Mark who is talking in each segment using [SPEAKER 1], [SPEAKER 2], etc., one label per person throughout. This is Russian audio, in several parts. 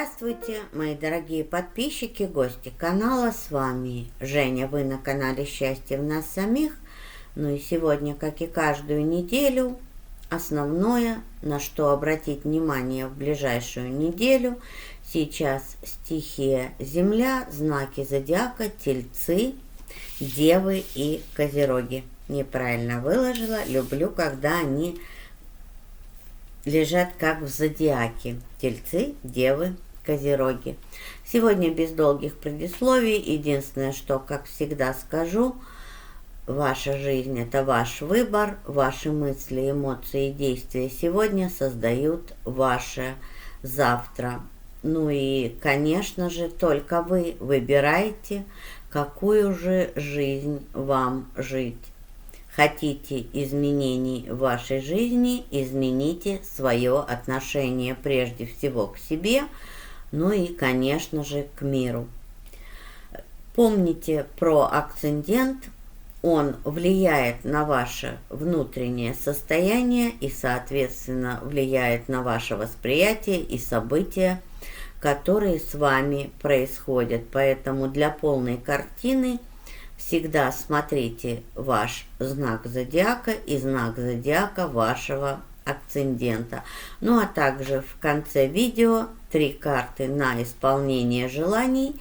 [SPEAKER 1] Здравствуйте, мои дорогие подписчики, гости канала. С вами Женя. Вы на канале «Счастье в нас самих». Ну и сегодня, как и каждую неделю, основное, на что обратить внимание в ближайшую неделю. Сейчас стихия Земля, знаки зодиака, Тельцы, Девы и Козероги. Неправильно выложила. Люблю, когда они лежат как в зодиаке. Тельцы, Девы, Козероги. Сегодня без долгих предисловий. Единственное, что, как всегда скажу, ваша жизнь – это ваш выбор. Ваши мысли, эмоции и действия сегодня создают ваше завтра. Ну и, конечно же, только вы выбираете, какую же жизнь вам жить. Хотите изменений в вашей жизни, измените свое отношение прежде всего к себе, ну и, конечно же, к миру. Помните про акцендент, он влияет на ваше внутреннее состояние и, соответственно, влияет на ваше восприятие и события, которые с вами происходят. Поэтому для полной картины всегда смотрите ваш знак зодиака и знак зодиака вашего акцендента. Ну а также в конце видео 3 карты на исполнение желаний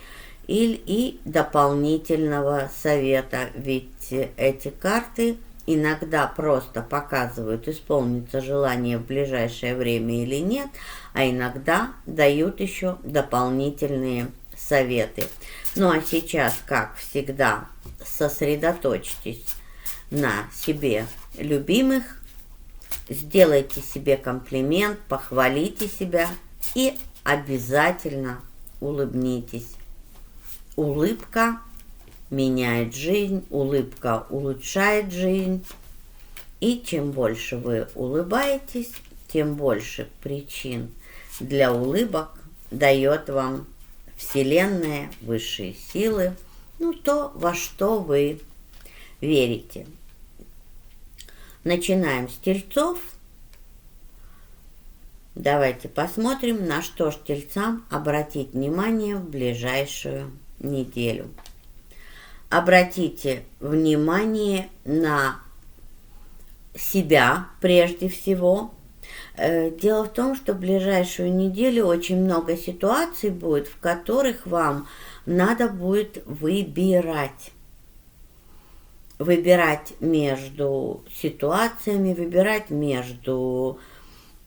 [SPEAKER 1] и дополнительного совета. Ведь эти карты иногда просто показывают, исполнится желание в ближайшее время или нет, а иногда дают еще дополнительные советы. Ну а сейчас, как всегда, сосредоточьтесь на себе любимых, сделайте себе комплимент, похвалите себя и обязательно улыбнитесь. Улыбка меняет жизнь, улыбка улучшает жизнь. И чем больше вы улыбаетесь, тем больше причин для улыбок дает вам Вселенная, высшие силы, ну то, во что вы верите. Начинаем с Тельцов. Давайте посмотрим, на что ж Тельцам обратить внимание в ближайшую неделю. Обратите внимание на себя прежде всего. Дело в том, что в ближайшую неделю очень много ситуаций будет, в которых вам надо будет выбирать. Выбирать между ситуациями, выбирать между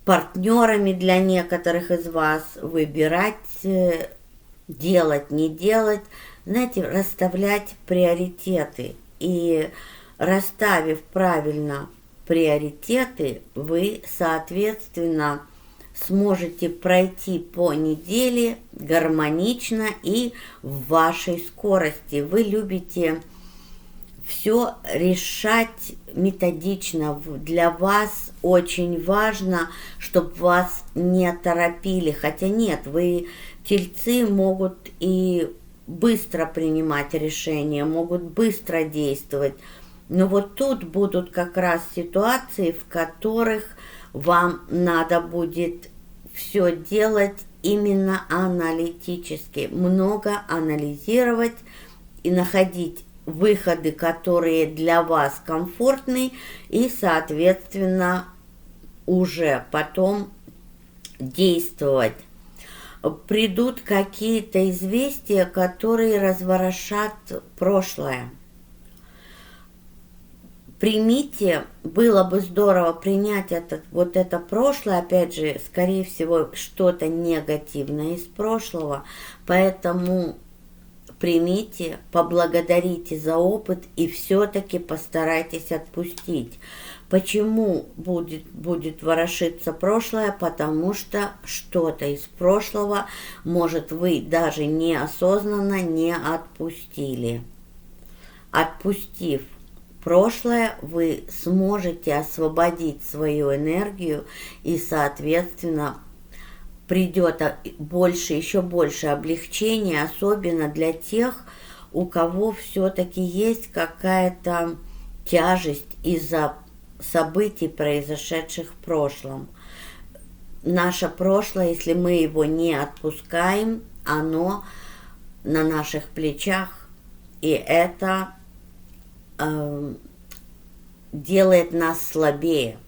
[SPEAKER 1] партнерами для некоторых из вас, выбирать, делать, не делать. Знаете, расставлять приоритеты. И расставив правильно приоритеты, вы, соответственно, сможете пройти по неделе гармонично и в вашей скорости. Вы любите все решать методично. Для вас очень важно, чтобы вас не торопили. Хотя нет, вы, Тельцы, могут и быстро принимать решения, могут быстро действовать. Но вот тут будут как раз ситуации, в которых вам надо будет все делать именно аналитически, много анализировать и находить выходы, которые для вас комфортны, и, соответственно, уже потом действовать. Придут какие-то известия, которые разворошат прошлое. Примите, было бы здорово принять это прошлое, опять же, скорее всего, что-то негативное из прошлого, поэтому примите, поблагодарите за опыт и все-таки постарайтесь отпустить. Почему будет ворошиться прошлое? Потому что что-то из прошлого, может, вы даже неосознанно не отпустили. Отпустив прошлое, вы сможете освободить свою энергию и, соответственно, придет еще больше облегчения, особенно для тех, у кого все-таки есть какая-то тяжесть из-за событий, произошедших в прошлом. наше прошлое, если мы его не отпускаем, оно на наших плечах, и это делает нас слабее.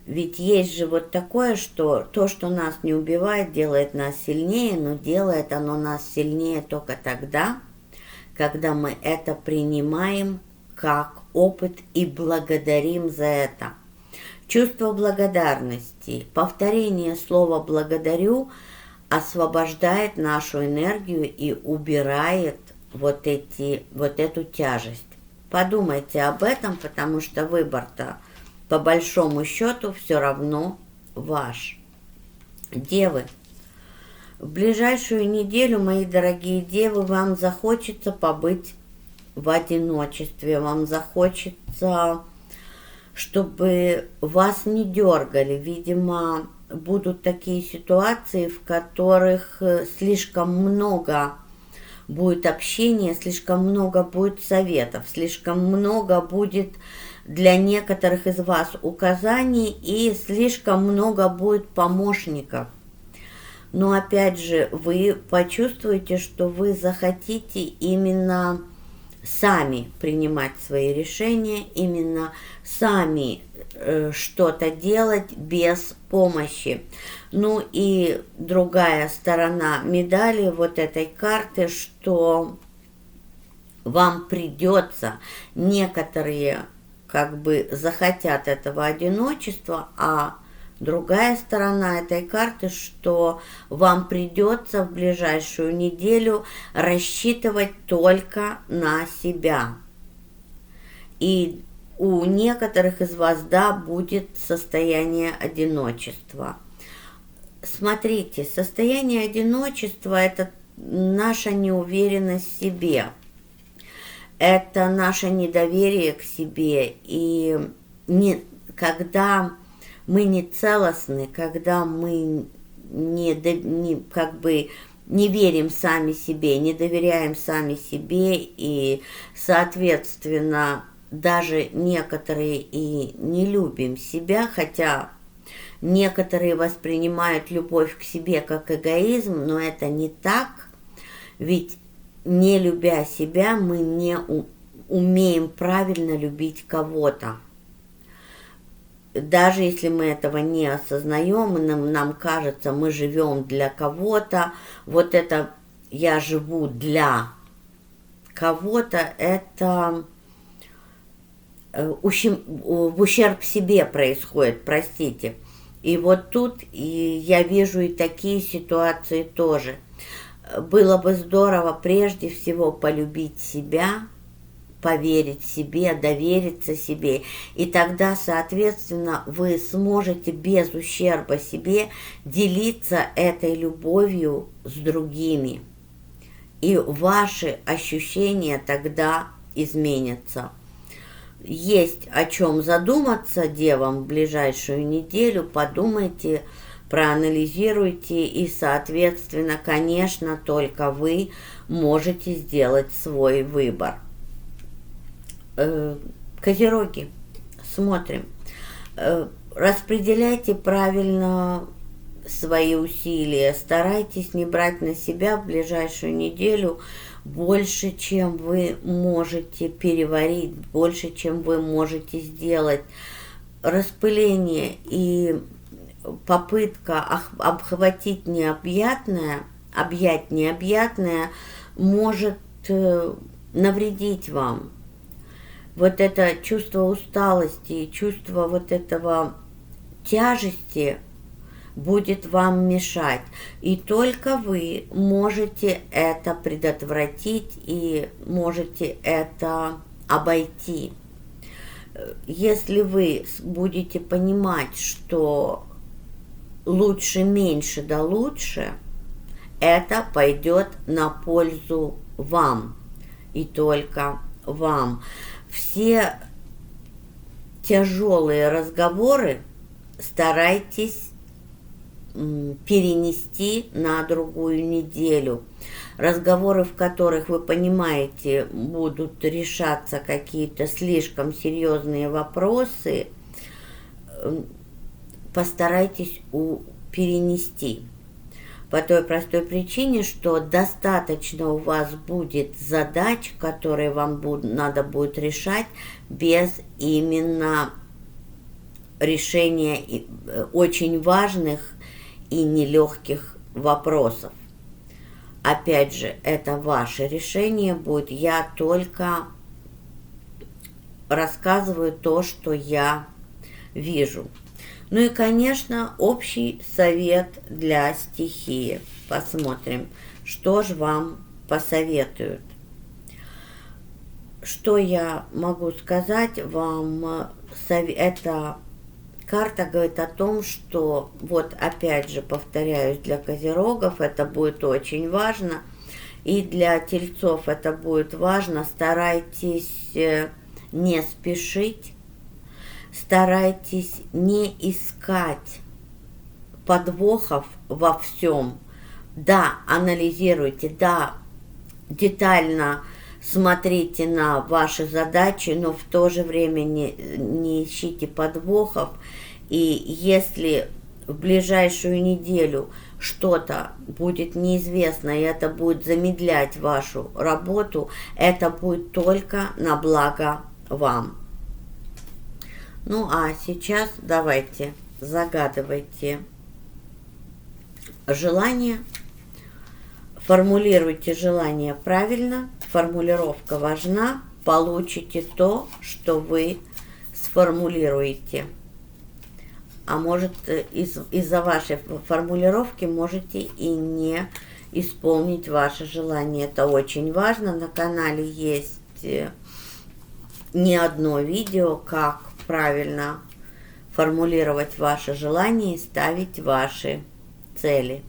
[SPEAKER 1] Ведь есть же вот такое, что то, что нас не убивает, делает нас сильнее, но делает оно нас сильнее только тогда, когда мы это принимаем как опыт и благодарим за это. Чувство благодарности, повторение слова «благодарю» освобождает нашу энергию и убирает вот эту тяжесть. Подумайте об этом, потому что выбор-то по большому счету все равно ваш. Девы, в ближайшую неделю, мои дорогие девы, вам захочется побыть в одиночестве, вам захочется, чтобы вас не дергали. Видимо, будут такие ситуации, в которых слишком много будет общения, слишком много будет советов, слишком много будет для некоторых из вас указаний и слишком много будет помощников. Но опять же, вы почувствуете, что вы захотите именно сами принимать свои решения, именно сами что-то делать без помощи. Ну и другая сторона медали вот этой карты, что вам придется, некоторые как бы захотят этого одиночества, а другая сторона этой карты, что вам придется в ближайшую неделю рассчитывать только на себя. И у некоторых из вас, да, будет состояние одиночества. Смотрите, состояние одиночества – это наша неуверенность в себе. Это наше недоверие к себе. И когда мы не целостны, когда мы не верим сами себе, не доверяем сами себе, и, соответственно, даже некоторые и не любим себя, хотя некоторые воспринимают любовь к себе как эгоизм, но это не так, ведь не любя себя, мы не умеем правильно любить кого-то. Даже если мы этого не осознаем, нам кажется, мы живем для кого-то, вот это «я живу для кого-то», это в ущерб себе происходит, простите. И вот тут я вижу и такие ситуации тоже. Было бы здорово прежде всего полюбить себя, поверить себе, довериться себе, и тогда, соответственно, вы сможете без ущерба себе делиться этой любовью с другими. И ваши ощущения тогда изменятся. Есть о чем задуматься, девам, в ближайшую неделю. Подумайте, проанализируйте, и, соответственно, конечно, только вы можете сделать свой выбор. Козероги, смотрим. Распределяйте правильно свои усилия, старайтесь не брать на себя в ближайшую неделю больше, чем вы можете переварить, больше, чем вы можете сделать. Распыление и попытка обхватить необъятное, объять необъятное может навредить вам. Вот это чувство усталости, чувство вот этого тяжести будет вам мешать. И только вы можете это предотвратить и можете это обойти. Если вы будете понимать, что лучше меньше да лучше, это пойдет на пользу вам и только вам. Все тяжелые разговоры старайтесь перенести на другую неделю. Разговоры, в которых, вы понимаете, будут решаться какие-то слишком серьезные вопросы, постарайтесь перенести. По той простой причине, что достаточно у вас будет задач, которые вам надо будет решать без именно решения очень важных и нелегких вопросов. Опять же, это ваше решение будет. Я только рассказываю то, что я вижу. Ну и, конечно, общий совет для стихии. Посмотрим, что же вам посоветуют. Что я могу сказать вам? Эта карта говорит о том, что, вот опять же повторяюсь, для козерогов это будет очень важно. И для тельцов это будет важно. Старайтесь не спешить. Старайтесь не искать подвохов во всем. Да, анализируйте, да, детально смотрите на ваши задачи, но в то же время не ищите подвохов. И если в ближайшую неделю что-то будет неизвестно, и это будет замедлять вашу работу, это будет только на благо вам. Ну а сейчас давайте загадывайте желание, формулируйте желание правильно, формулировка важна, получите то, что вы сформулируете. А может, из-за вашей формулировки можете и не исполнить ваше желание. Это очень важно. На канале есть не одно видео, как правильно формулировать ваше желание и ставить ваши цели.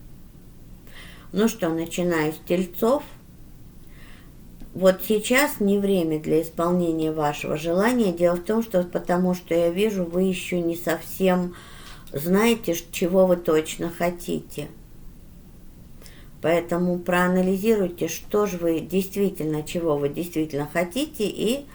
[SPEAKER 1] Ну что, начинаю с тельцов. Вот сейчас не время для исполнения вашего желания. Дело в том, что потому что я вижу, вы еще не совсем знаете, чего вы точно хотите. Поэтому проанализируйте, что же вы действительно, чего вы действительно хотите, и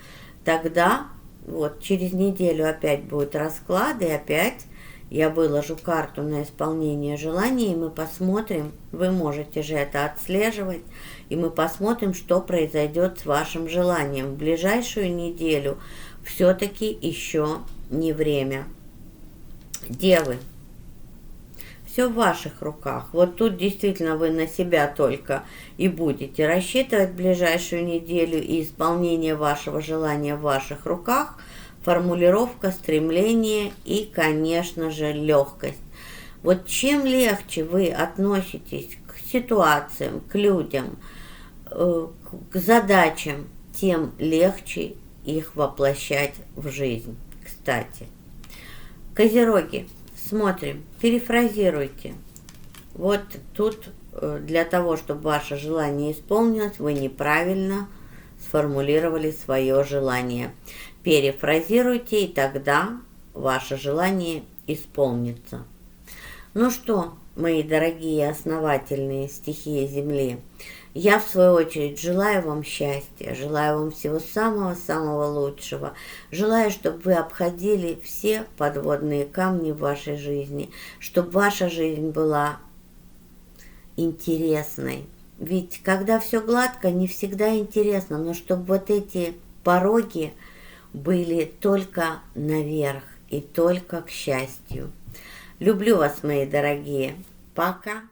[SPEAKER 1] тогда вот через неделю опять будут расклады, и опять я выложу карту на исполнение желаний, и мы посмотрим, вы можете же это отслеживать, и мы посмотрим, что произойдет с вашим желанием. В ближайшую неделю все-таки еще не время. Девы, все в ваших руках. Вот тут действительно вы на себя только и будете рассчитывать ближайшую неделю, и исполнение вашего желания в ваших руках, формулировка, стремление и, конечно же, легкость. Вот чем легче вы относитесь к ситуациям, к людям, к задачам, тем легче их воплощать в жизнь. Кстати, козероги, смотрим, перефразируйте. Вот тут для того, чтобы ваше желание исполнилось, вы неправильно сформулировали свое желание. Перефразируйте, и тогда ваше желание исполнится. Ну что, мои дорогие основательные стихии Земли, я в свою очередь желаю вам счастья, желаю вам всего самого-самого лучшего. Желаю, чтобы вы обходили все подводные камни в вашей жизни, чтобы ваша жизнь была интересной. Ведь когда все гладко, не всегда интересно, но чтобы вот эти пороги были только наверх и только к счастью. Люблю вас, мои дорогие. Пока.